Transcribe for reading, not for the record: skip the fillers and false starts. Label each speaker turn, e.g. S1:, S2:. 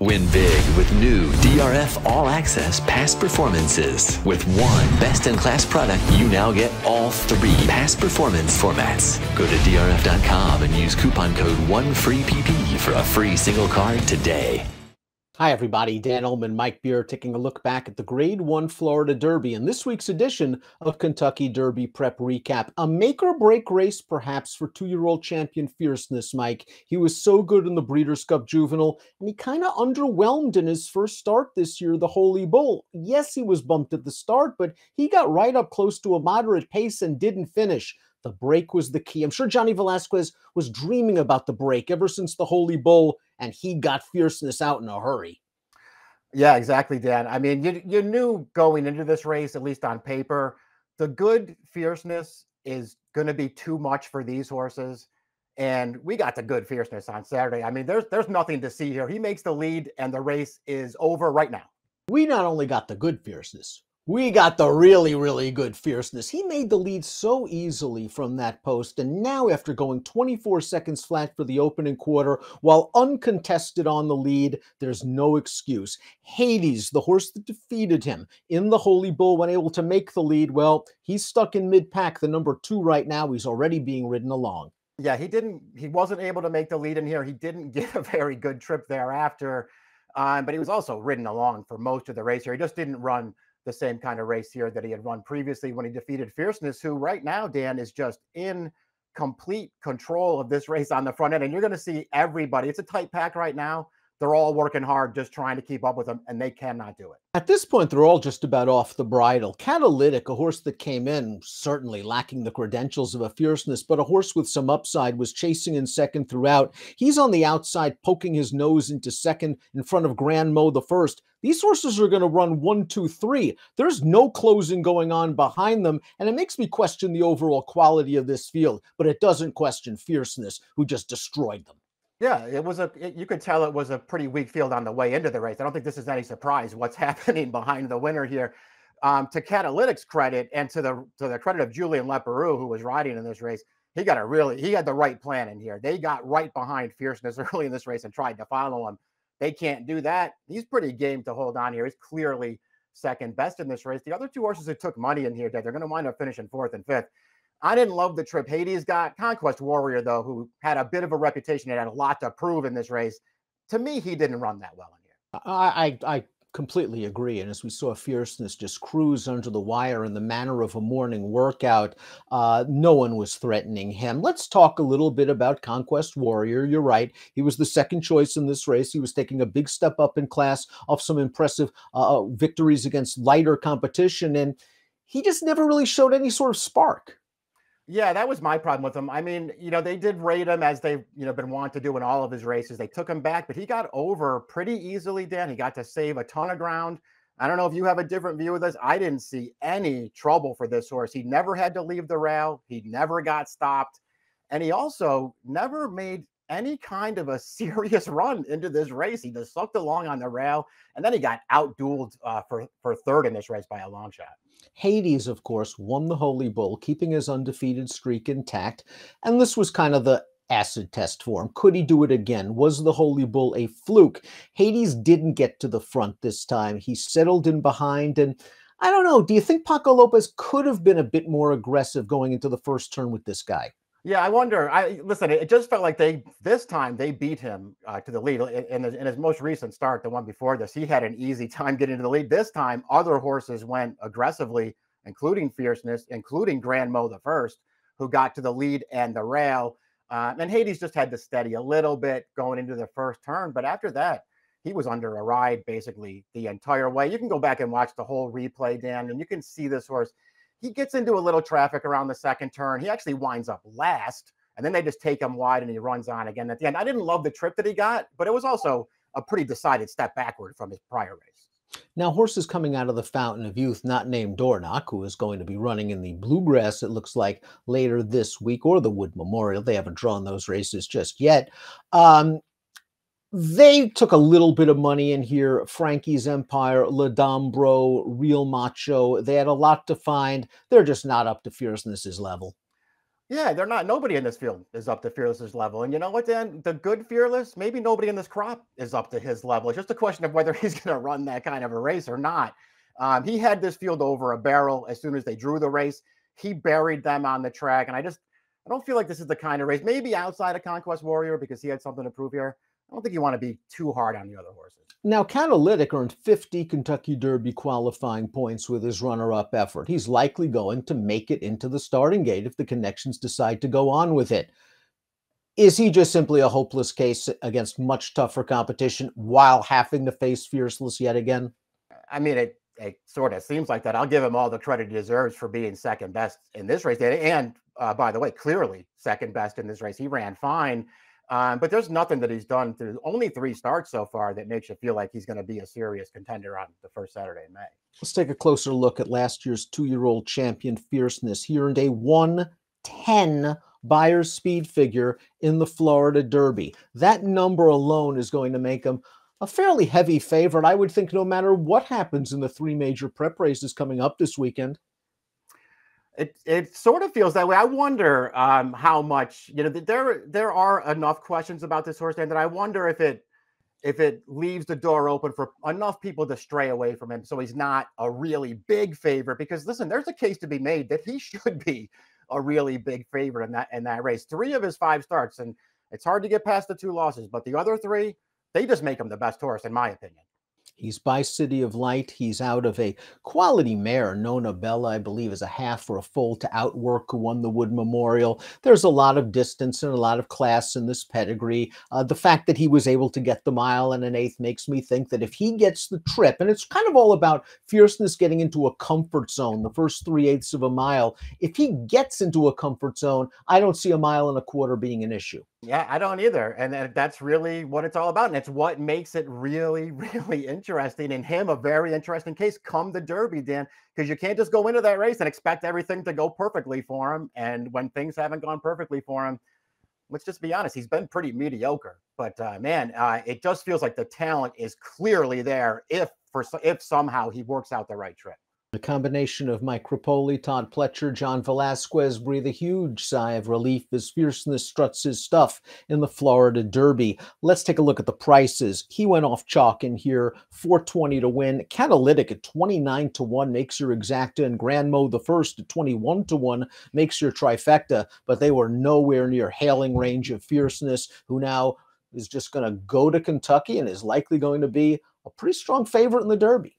S1: Win big with new DRF All Access Past Performances. With one best-in-class product, you now get all three past performance formats. Go to DRF.com and use coupon code 1FREEPP for a free single card today.
S2: Hi everybody, Dan Illman, Mike Beer, taking a look back at the Grade 1 Florida Derby and this week's edition of Kentucky Derby Prep Recap. A make-or-break race, perhaps, for two-year-old champion Fierceness, Mike. He was so good in the Breeders' Cup Juvenile, and he kind of underwhelmed in his first start this year, the Holy Bull. Yes, he was bumped at the start, but he got right up close to a moderate pace and didn't finish. The break was the key. I'm sure Johnny Velasquez was dreaming about the break ever since the Holy Bull, and he got Fierceness out in a hurry.
S3: Yeah, exactly, Dan. I mean, you knew going into this race, at least on paper, the good Fierceness is going to be too much for these horses. And we got the good Fierceness on Saturday. I mean, there's nothing to see here. He makes the lead, and the race is over right now.
S2: We not only got the good Fierceness, we got the really, really good Fierceness. He made the lead so easily from that post, and now after going 24 seconds flat for the opening quarter, while uncontested on the lead, there's no excuse. Hades, the horse that defeated him in the Holy Bull when able to make the lead, well, he's stuck in mid-pack, the number 2 right now. He's already being ridden along.
S3: Yeah, he wasn't able to make the lead in here. He didn't get a very good trip thereafter, but he was also ridden along for most of the race here. He just didn't run the same kind of race here that he had run previously when he defeated Fierceness, who right now, Dan, is just in complete control of this race on the front end. And you're going to see everybody. It's a tight pack right now. They're all working hard, just trying to keep up with him, and they cannot do it.
S2: At this point, they're all just about off the bridle. Catalytic, a horse that came in certainly lacking the credentials of a Fierceness, but a horse with some upside, was chasing in second throughout. He's on the outside, poking his nose into second in front of Grand Mo the first. These horses are going to run 1, 2, 3. There's no closing going on behind them, and it makes me question the overall quality of this field, but it doesn't question Fierceness, who just destroyed them.
S3: Yeah, you could tell it was a pretty weak field on the way into the race. I don't think this is any surprise what's happening behind the winner here. To Catalytic's credit, and to the credit of Julien Leparoux, who was riding in this race, he had the right plan in here. They got right behind Fierceness early in this race and tried to follow him. They can't do that. He's pretty game to hold on here. He's clearly second best in this race. The other two horses who took money in here, they're going to wind up finishing 4th and 5th. I didn't love the trip Hades got. Conquest Warrior, though, who had a bit of a reputation and had a lot to prove in this race, to me, he didn't run that well in here.
S2: I completely agree. And as we saw Fierceness just cruise under the wire in the manner of a morning workout, no one was threatening him. Let's talk a little bit about Conquest Warrior. You're right. He was the second choice in this race. He was taking a big step up in class off some impressive victories against lighter competition. And he just never really showed any sort of spark.
S3: Yeah, that was my problem with him. I mean, they did rate him as they've, been wanting to do in all of his races. They took him back, but he got over pretty easily, Dan. He got to save a ton of ground. I don't know if you have a different view of this. I didn't see any trouble for this horse. He never had to leave the rail. He never got stopped. And he also never made any kind of a serious run into this race. He just sucked along on the rail, and then he got outdueled for 3rd in this race by a long shot.
S2: Hades, of course, won the Holy Bull, keeping his undefeated streak intact. And this was kind of the acid test for him. Could he do it again? Was the Holy Bull a fluke? Hades didn't get to the front this time. He settled in behind. And I don't know, do you think Paco Lopez could have been a bit more aggressive going into the first turn with this guy?
S3: Yeah, I wonder. Listen, it just felt like this time they beat him to the lead. In his most recent start, the one before this, he had an easy time getting to the lead. This time, other horses went aggressively, including Fierceness, including Grand Mo the first, who got to the lead and the rail. And Hades just had to steady a little bit going into the first turn. But after that, he was under a ride basically the entire way. You can go back and watch the whole replay, Dan, and you can see this horse. He gets into a little traffic around the second turn. He actually winds up last, and then they just take him wide and he runs on again at the end. I didn't love the trip that he got, but it was also a pretty decided step backward from his prior race.
S2: Now, horses coming out of the Fountain of Youth, not named Dornoch, who is going to be running in the Bluegrass, it looks like, later this week, or the Wood Memorial. They haven't drawn those races just yet. They took a little bit of money in here. Frankie's Empire, La Dombro, Real Macho. They had a lot to find. They're just not up to Fierceness's level.
S3: Yeah, they're not. Nobody in this field is up to Fearless's level. And you know what, Dan? The good Fearless, maybe nobody in this crop is up to his level. It's just a question of whether he's going to run that kind of a race or not. He had this field over a barrel as soon as they drew the race. He buried them on the track. And I don't feel like this is the kind of race, maybe outside of Conquest Warrior because he had something to prove here. I don't think you want to be too hard on the other horses.
S2: Now, Catalytic earned 50 Kentucky Derby qualifying points with his runner-up effort. He's likely going to make it into the starting gate if the connections decide to go on with it. Is he just simply a hopeless case against much tougher competition while having to face Fearless yet again?
S3: I mean, it sort of seems like that. I'll give him all the credit he deserves for being second best in this race. And by the way, clearly second best in this race. He ran fine. But there's nothing that he's done through only 3 starts so far that makes you feel like he's going to be a serious contender on the first Saturday in May.
S2: Let's take a closer look at last year's 2-year-old champion Fierceness. He earned a 110 Buyer's speed figure in the Florida Derby. That number alone is going to make him a fairly heavy favorite, I would think, no matter what happens in the 3 major prep races coming up this weekend.
S3: It sort of feels that way. I wonder how much, there are enough questions about this horse, and that I wonder if it leaves the door open for enough people to stray away from him, so he's not a really big favorite. Because listen, there's a case to be made that he should be a really big favorite in that race. 3 of his 5 starts, and it's hard to get past the 2 losses, but the other 3, they just make him the best horse, in my opinion.
S2: He's by City of Light. He's out of a quality mare, Nona Bella, I believe, is a half or a full to Outwork, who won the Wood Memorial. There's a lot of distance and a lot of class in this pedigree. The fact that he was able to get the mile and an 1/8 makes me think that if he gets the trip, and it's kind of all about Fierceness getting into a comfort zone, the first 3/8 of a mile. If he gets into a comfort zone, I don't see a 1.25 miles being an issue.
S3: Yeah, I don't either. And that's really what it's all about. And it's what makes it really, really interesting. In him, a very interesting case come the Derby, Dan, because you can't just go into that race and expect everything to go perfectly for him. And when things haven't gone perfectly for him, let's just be honest, he's been pretty mediocre. But man, it just feels like the talent is clearly there if somehow he works out the right trip.
S2: The combination of Mike Rapoli, Todd Pletcher, John Velasquez breathe a huge sigh of relief as Fierceness struts his stuff in the Florida Derby. Let's take a look at the prices. He went off chalk in here, $420 to win. Catalytic at 29 to 1 makes your exacta, and Grand Mo the First at 21 to 1 makes your trifecta, but they were nowhere near hailing range of Fierceness, who now is just going to go to Kentucky and is likely going to be a pretty strong favorite in the Derby.